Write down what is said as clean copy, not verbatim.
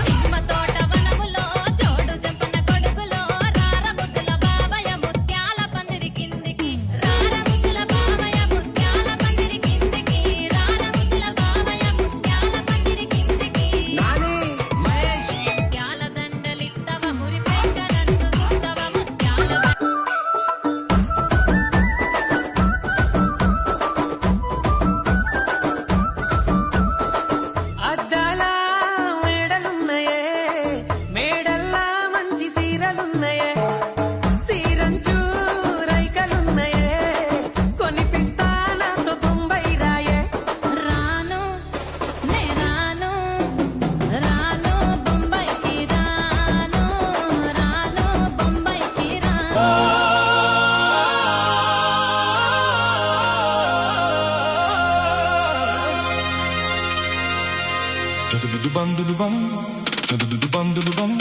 నిమ్మ తోట వనములో చోడు జంపన కొడుకులో రార ముద్దుల బావయ్య ముత్యాల పందిరి కిందికి రార ముద్దుల బావయ్య ముత్యాల పందిరి కిందికి రార ముద్దుల బావయ్య ముత్యాల పందిరి కిందికి నాని మహేష్ ముత్యాల దండలిత్తవ మురిపెంక నన్ను సుత్తవ ముత్యాల అద్దాల మేడలున్నాయే మేడల్లా మంచి సీరలున్నాయే సీరంచు రైకలున్నాయే కొనిపిస్తా నాతో బొంబాయి రాయే రాను నే రాను రాను బొంబాయికి రాను రాను బొంబాయికి రాను Dudubam, dudubam, dudubam, dudubam.